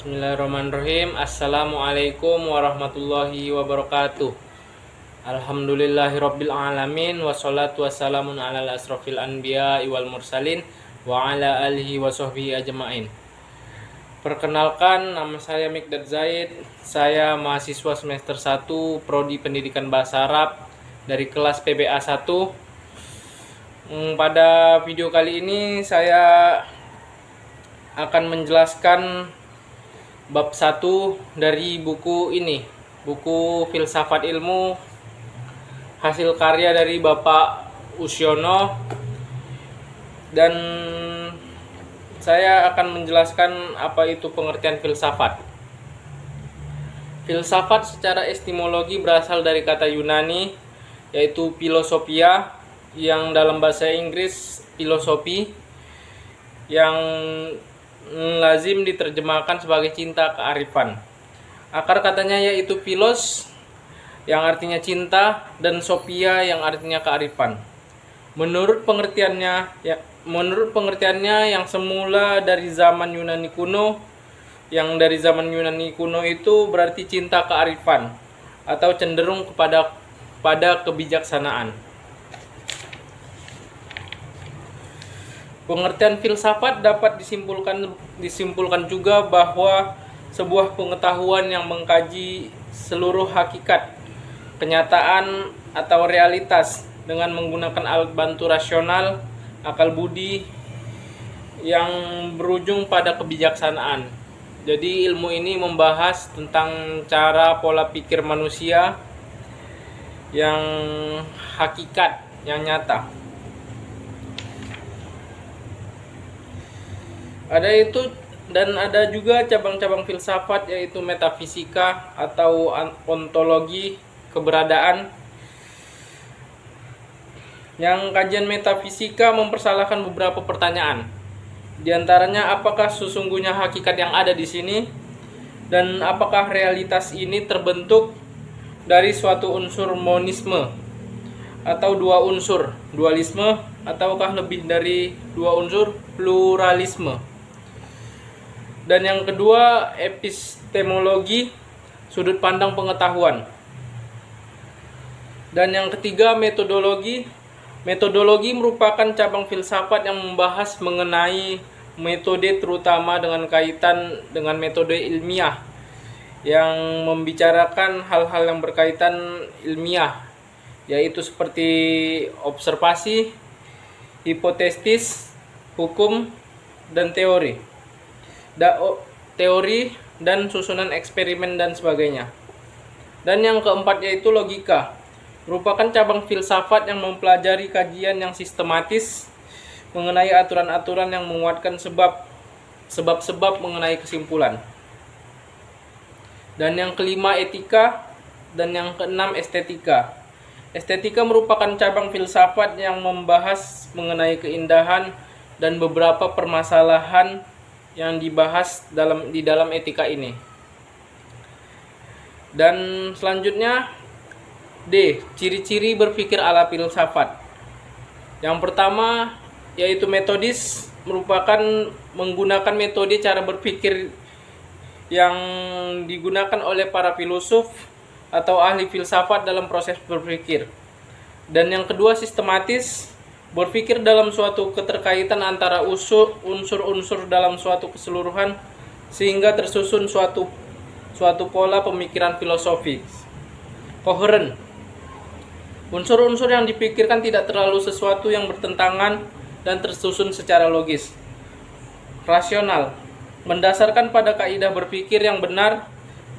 Bismillahirrahmanirrahim. Assalamualaikum warahmatullahi wabarakatuh. Alhamdulillahirabbil alamin wassalatu wassalamun ala asrofil anbiya wal mursalin wa ala alihi wa sahbihi ajmain. Perkenalkan, nama saya Mikdad Zaid. Saya mahasiswa semester 1 Prodi Pendidikan Bahasa Arab dari kelas PBA 1. Pada video kali ini saya akan menjelaskan bab 1 dari buku ini, buku Filsafat Ilmu, hasil karya dari Bapak Usyono, dan saya akan menjelaskan apa itu pengertian filsafat. Filsafat secara etimologi berasal dari kata Yunani, yaitu philosophia, yang dalam bahasa Inggris filosofi, yang lazim diterjemahkan sebagai cinta kearifan. Akar katanya yaitu philos, yang artinya cinta, dan sophia, yang artinya kearifan. Menurut pengertiannya yang semula dari zaman Yunani kuno, yang dari zaman Yunani kuno itu berarti cinta kearifan atau cenderung pada kebijaksanaan. Pengertian filsafat dapat disimpulkan juga bahwa sebuah pengetahuan yang mengkaji seluruh hakikat, kenyataan atau realitas dengan menggunakan alat bantu rasional, akal budi yang berujung pada kebijaksanaan. Jadi ilmu ini membahas tentang cara pola pikir manusia yang hakikat, yang nyata. Ada juga cabang-cabang filsafat, yaitu metafisika atau ontologi keberadaan. Yang kajian metafisika mempersalahkan beberapa pertanyaan. Di antaranya, apakah sesungguhnya hakikat yang ada di sini, dan apakah realitas ini terbentuk dari suatu unsur monisme atau dua unsur dualisme, ataukah lebih dari dua unsur pluralisme. Dan yang kedua, epistemologi, sudut pandang pengetahuan. Dan yang ketiga, metodologi. Metodologi merupakan cabang filsafat yang membahas mengenai metode, terutama dengan kaitan dengan metode ilmiah, yang membicarakan hal-hal yang berkaitan ilmiah, yaitu seperti observasi, hipotesis, hukum, dan teori dan susunan eksperimen dan sebagainya. Dan yang keempat yaitu logika, merupakan cabang filsafat yang mempelajari kajian yang sistematis mengenai aturan-aturan yang menguatkan sebab-sebab mengenai kesimpulan. Dan yang kelima etika, dan yang keenam estetika. Estetika merupakan cabang filsafat yang membahas mengenai keindahan dan beberapa permasalahan yang dibahas di dalam etika ini. Dan selanjutnya D, ciri-ciri berpikir ala filsafat. Yang pertama yaitu metodis, merupakan menggunakan metode cara berpikir yang digunakan oleh para filosof atau ahli filsafat dalam proses berpikir. Dan yang kedua sistematis, berpikir dalam suatu keterkaitan antara unsur-unsur dalam suatu keseluruhan sehingga tersusun suatu pola pemikiran filosofis. Koheren, unsur-unsur yang dipikirkan tidak terlalu sesuatu yang bertentangan dan tersusun secara logis. Rasional, mendasarkan pada kaidah berpikir yang benar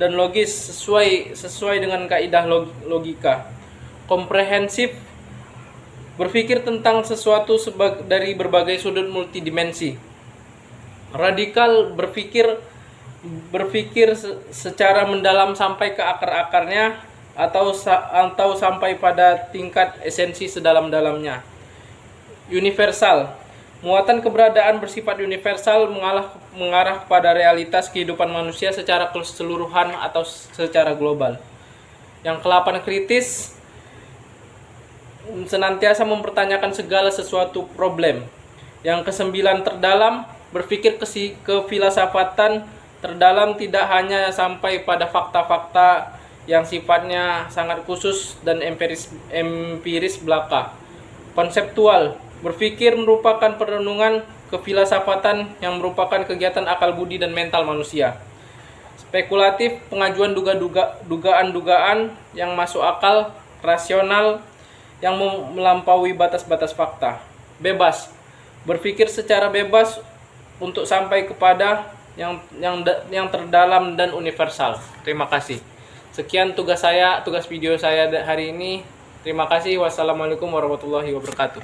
dan logis sesuai dengan kaidah logika. Komprehensif, berpikir tentang sesuatu dari berbagai sudut multidimensi. Radikal, berpikir secara mendalam sampai ke akar-akarnya atau sampai pada tingkat esensi sedalam-dalamnya. Universal, muatan keberadaan bersifat universal mengarah kepada realitas kehidupan manusia secara keseluruhan atau secara global. Yang ke-8 kritis, senantiasa mempertanyakan segala sesuatu problem. Yang ke-9 terdalam, berpikir kefilsafatan terdalam tidak hanya sampai pada fakta-fakta yang sifatnya sangat khusus dan empiris belaka. Konseptual, berpikir merupakan perenungan kefilsafatan yang merupakan kegiatan akal budi dan mental manusia. Spekulatif, pengajuan dugaan-dugaan yang masuk akal, rasional, yang melampaui batas-batas fakta. Bebas, berpikir secara bebas untuk sampai kepada yang terdalam dan universal. Terima kasih. Sekian tugas video saya hari ini. Terima kasih. Wassalamualaikum warahmatullahi wabarakatuh.